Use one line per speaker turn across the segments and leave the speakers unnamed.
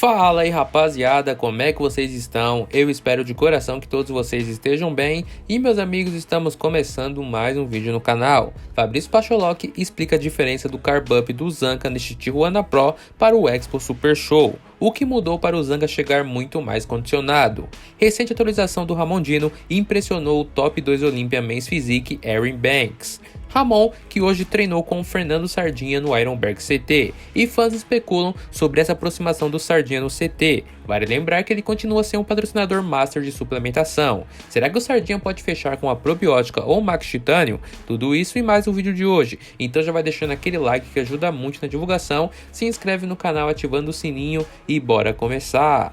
Fala aí rapaziada, como é que vocês estão? Eu espero de coração que todos vocês estejam bem e meus amigos, estamos começando mais um vídeo no canal. Fabrício Pacholoc explica a diferença do Carb Up do Zanca neste Tijuana Pro para o Expo Super Show. O que mudou para o Zanca chegar muito mais condicionado. Recente atualização do Ramon Dino impressionou o top 2 Olympia Men's Physique Aaron Banks. Ramon, que hoje treinou com o Fernando Sardinha no Ironberg CT, e fãs especulam sobre essa aproximação do Sardinha no CT. Vale lembrar que ele continua sendo um patrocinador master de suplementação. Será que o Sardinha pode fechar com a probiótica ou Max Titânio? Tudo isso e mais no vídeo de hoje, então já vai deixando aquele like que ajuda muito na divulgação, se inscreve no canal ativando o sininho e bora começar!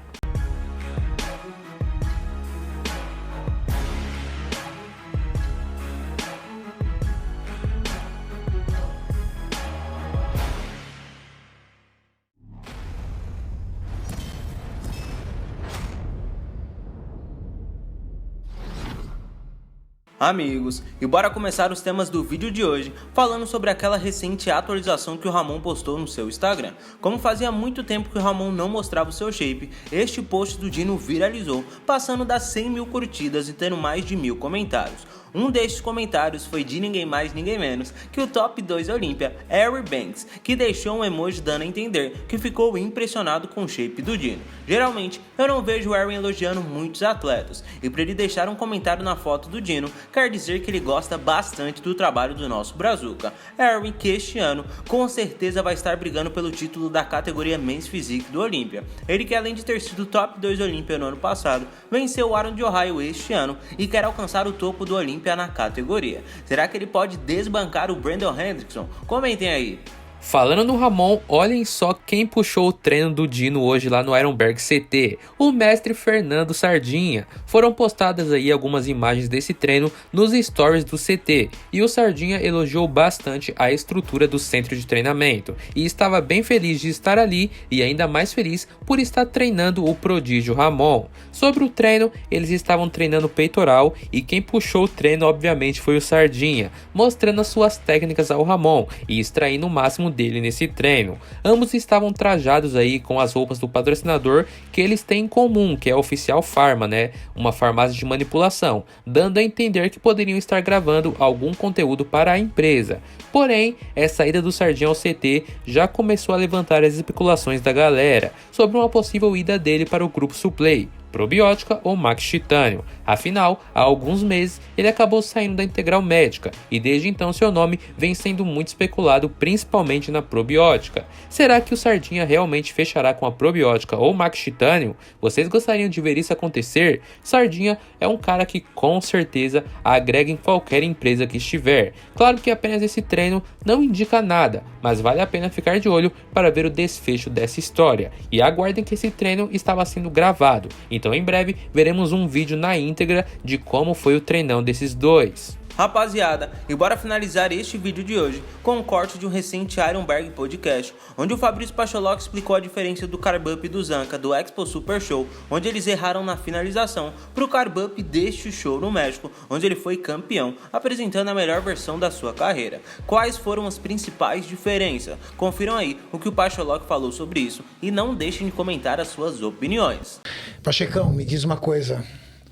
Amigos, e bora começar os temas do vídeo de hoje, falando sobre aquela recente atualização que o Ramon postou no seu Instagram. Como fazia muito tempo que o Ramon não mostrava o seu shape, este post do Dino viralizou, passando das 100 mil curtidas e tendo mais de 1000 comentários. Um destes comentários foi de ninguém mais ninguém menos que o top 2 Olympia, Aaron Banks, que deixou um emoji dando a entender que ficou impressionado com o shape do Dino. Geralmente, eu não vejo o Aaron elogiando muitos atletas, e para ele deixar um comentário na foto do Dino, quer dizer que ele gosta bastante do trabalho do nosso Brazuca. Aaron, que este ano com certeza vai estar brigando pelo título da categoria Men's Physique do Olympia. Ele que, além de ter sido top 2 Olympia no ano passado, venceu o Aaron de Ohio este ano e quer alcançar o topo do Olympia na categoria. Será que ele pode desbancar o Brandon Hendrickson? Comentem aí.
Falando no Ramon, olhem só quem puxou o treino do Dino hoje lá no Ironberg CT, o mestre Fernando Sardinha. Foram postadas aí algumas imagens desse treino nos stories do CT, e o Sardinha elogiou bastante a estrutura do centro de treinamento, e estava bem feliz de estar ali e ainda mais feliz por estar treinando o prodígio Ramon. Sobre o treino, eles estavam treinando peitoral e quem puxou o treino obviamente foi o Sardinha, mostrando as suas técnicas ao Ramon e extraindo o máximo dele nesse treino. Ambos estavam trajados aí com as roupas do patrocinador que eles têm em comum, que é a Oficial Pharma, né? Uma farmácia de manipulação, dando a entender que poderiam estar gravando algum conteúdo para a empresa. Porém, essa ida do Sardinha ao CT já começou a levantar as especulações da galera sobre uma possível ida dele para o grupo Suplay, probiótica ou Max Titânio. Afinal, há alguns meses ele acabou saindo da Integral Médica e desde então seu nome vem sendo muito especulado, principalmente na probiótica. Será que o Sardinha realmente fechará com a probiótica ou Max Titânio? Vocês gostariam de ver isso acontecer? Sardinha é um cara que com certeza agrega em qualquer empresa que estiver. Claro que apenas esse treino não indica nada, mas vale a pena ficar de olho para ver o desfecho dessa história. E aguardem que esse treino estava sendo gravado, então em breve veremos um vídeo na íntegra de como foi o treinão desses dois.
Rapaziada, e bora finalizar este vídeo de hoje com um corte de um recente Ironberg Podcast, onde o Fabrício Pacholoc explicou a diferença do Carb Up e do Zanca do Expo Super Show, onde eles erraram na finalização, para o Carb Up deste show no México, onde ele foi campeão, apresentando a melhor versão da sua carreira. Quais foram as principais diferenças? Confiram aí o que o Pacholoc falou sobre isso e não deixem de comentar as suas opiniões.
Pachecão, me diz uma coisa,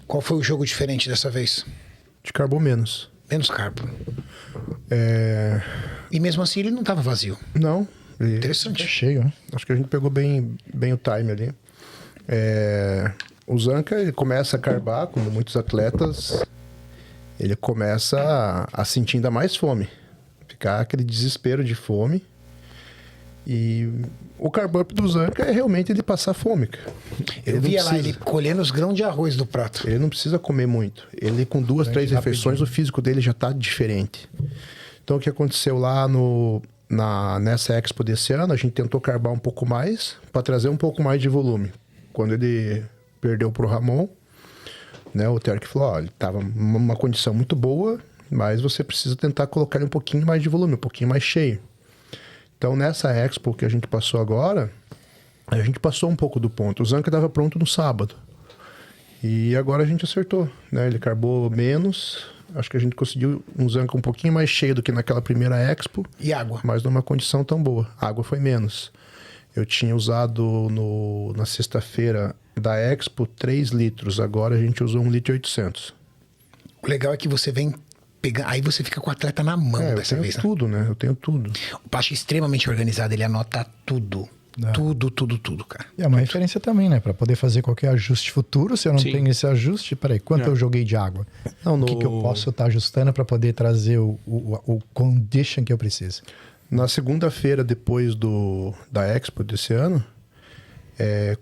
qual foi o jogo diferente dessa vez?
De carbo menos.
Menos carbo. E mesmo assim ele não estava vazio.
Não.
Interessante.
É cheio, né? Acho que a gente pegou bem o time ali. O Zanca, ele começa a carbar, como muitos atletas, ele começa a sentir ainda mais fome. Ficar aquele desespero de fome. E o carb up do Zanca é realmente ele passar fome, cara.
Eu via lá ele colhendo os grãos de arroz do prato.
Ele não precisa comer muito. Ele com 2, 3 refeições, o físico dele já tá diferente. Então o que aconteceu lá nessa Expo desse ano, a gente tentou carbar um pouco mais para trazer um pouco mais de volume. Quando ele perdeu pro Ramon, né, o Terk falou, ó, ele tava numa condição muito boa, mas você precisa tentar colocar ele um pouquinho mais de volume, um pouquinho mais cheio. Então, nessa Expo que a gente passou agora, a gente passou um pouco do ponto. O Zanca estava pronto no sábado. E agora a gente acertou, né? Ele carbou menos. Acho que a gente conseguiu um Zanca um pouquinho mais cheio do que naquela primeira Expo.
E água?
Mas numa condição tão boa. A água foi menos. Eu tinha usado na sexta-feira da Expo 3 litros. Agora a gente usou 1,8 litro.
O legal é que você vem pegar... Aí você fica com o atleta na mão dessa
eu tenho
vez, né?
tudo, né? Eu tenho tudo.
O Pacho é extremamente organizado, ele anota tudo. Tudo, cara.
E é uma referência também, né? Pra poder fazer qualquer ajuste futuro. Se eu não
Sim.
tenho esse ajuste, peraí, quanto eu joguei de água?
Não,
O que eu posso estar ajustando para poder trazer o condition que eu preciso?
Na segunda-feira, depois da Expo desse ano,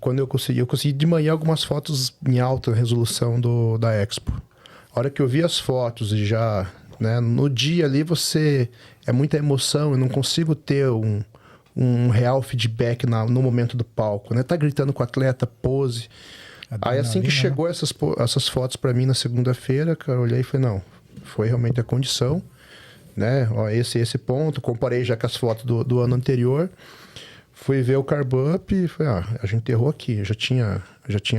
quando eu consegui de manhã algumas fotos em alta resolução da Expo. A hora que eu vi as fotos e já, né, no dia ali é muita emoção, eu não consigo ter um real feedback no momento do palco, né? Tá gritando com o atleta, pose. Aí assim que chegou essas fotos para mim na segunda-feira, cara, eu olhei e falei, não, foi realmente a condição, né? Ó, esse ponto, comparei já com as fotos do ano anterior, fui ver o Carb Up e falei, a gente errou aqui, eu já tinha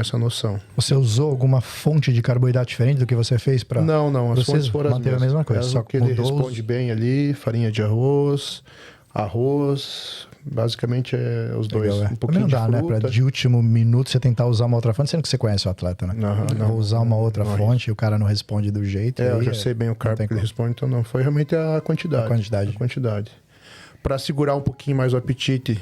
essa noção.
Você usou alguma fonte de carboidrato diferente do que você fez para...
Não, as fontes foram as
manteve a mesma coisa, só
que ele
mudou
responde bem ali, farinha de arroz, basicamente os dois.
Legal,
Um pouquinho
não dá,
de
né?
fruta.
Pra de último minuto você tentar usar uma outra fonte, sendo que você conhece o atleta, né?
Não.
Vou usar uma outra fonte e o cara não responde do jeito.
Eu
aí
já sei bem o carbo que ele responde, então não. Foi realmente a quantidade.
A quantidade.
Para segurar um pouquinho mais o apetite,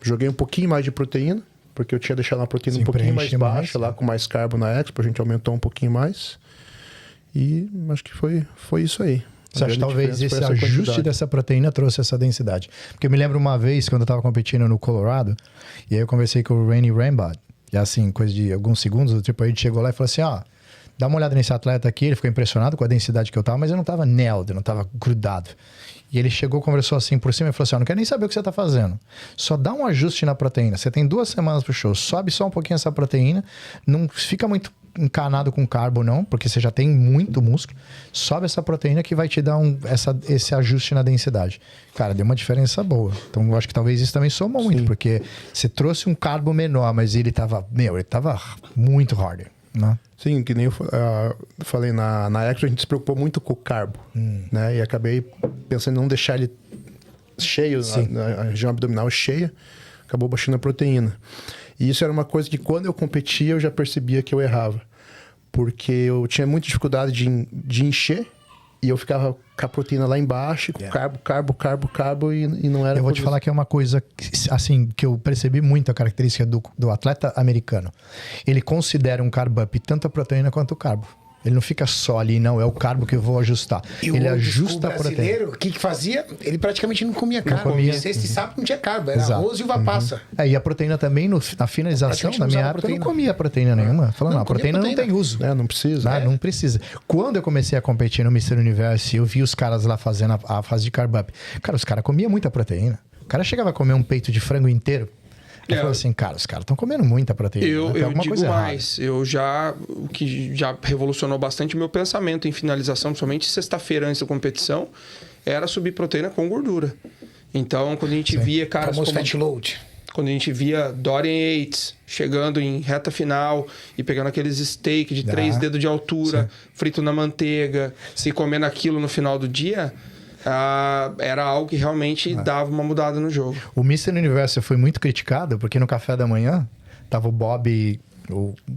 joguei um pouquinho mais de proteína, porque eu tinha deixado uma proteína
Sim,
um pouquinho mais
preenche mais,
baixa, lá com mais carbo na Expo, a gente aumentou um pouquinho mais. E acho que foi isso aí.
Você acha que talvez esse ajuste dessa proteína trouxe essa densidade? Porque eu me lembro uma vez, quando eu estava competindo no Colorado, e aí eu conversei com o Rainy Rambad, e assim, coisa de alguns segundos, o Triple H chegou lá e falou assim, dá uma olhada nesse atleta aqui, ele ficou impressionado com a densidade que eu tava, mas eu não tava nailed, eu não tava grudado. E ele chegou, conversou assim por cima e falou assim, não quero nem saber o que você tá fazendo. Só dá um ajuste na proteína. Você tem 2 semanas pro show, sobe só um pouquinho essa proteína, não fica muito encanado com carbo não, porque você já tem muito músculo, sobe essa proteína que vai te dar esse ajuste na densidade. Cara, deu uma diferença boa. Então eu acho que talvez isso também somou muito, porque você trouxe um carbo menor, mas ele tava muito harder, né?
Sim, que nem eu falei na Expo, a gente se preocupou muito com o carbo, né? E acabei pensando em não deixar ele cheio, a região abdominal cheia, acabou baixando a proteína. E isso era uma coisa que quando eu competia eu já percebia que eu errava. Porque eu tinha muita dificuldade de encher e eu ficava com a proteína lá embaixo, com carbo e não era...
Eu vou te falar que é uma coisa assim, que eu percebi muito a característica do atleta americano. Ele considera um carb up tanto a proteína quanto o carbo. Ele não fica só ali, não, é o carbo que eu vou ajustar.
E
ele
o
ajusta a proteína.
O que fazia? Ele praticamente não comia carbo. Sexta e sábado não tinha carbo, era arroz e uva passa.
E a proteína também, na finalização, na minha época, eu não comia proteína nenhuma. Falando, a proteína não tem uso.
Não precisa.
Não precisa. Quando eu comecei a competir no Mr. Universo, eu vi os caras lá fazendo a fase de carb up. Cara, os caras comiam muita proteína. O cara chegava a comer um peito de frango inteiro. Eu falei assim, cara, os caras estão comendo muita proteína.
Eu digo mais, o que já revolucionou bastante o meu pensamento em finalização, principalmente sexta-feira antes da competição, era subir proteína com gordura. Então, quando a gente via caras como...
fat load.
Quando a gente via Dorian Yates chegando em reta final e pegando aqueles steak de 3 dedos de altura, frito na manteiga, e comendo aquilo no final do dia... era algo que realmente dava uma mudada no jogo.
O Mr. Universo foi muito criticado porque no café da manhã tava o Bob...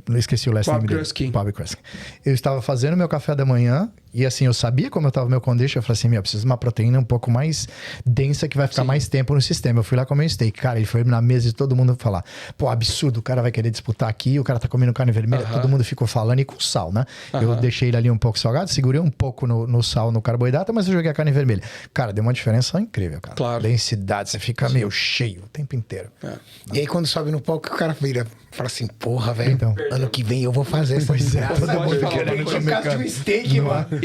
não esqueci o last name dele. Bob Kruskin. Eu estava fazendo meu café da manhã e assim, eu sabia como eu estava meu condition. Eu falei assim, eu preciso de uma proteína um pouco mais densa que vai ficar mais tempo no sistema. Eu fui lá comer um steak. Cara, ele foi na mesa e todo mundo falar, pô, absurdo, o cara vai querer disputar aqui, o cara tá comendo carne vermelha. Todo mundo ficou falando e com sal, né? Eu deixei ele ali um pouco salgado, segurei um pouco no sal, no carboidrato, mas eu joguei a carne vermelha. Cara, deu uma diferença incrível, cara.
Claro.
Densidade, você fica meio cheio o tempo inteiro.
E aí quando sobe no palco, o cara vira, fala assim, porra, velho,
Então.
ano que vem eu vou fazer essa desgraça.
todo mundo
Todo mundo querendo comer steak, mano.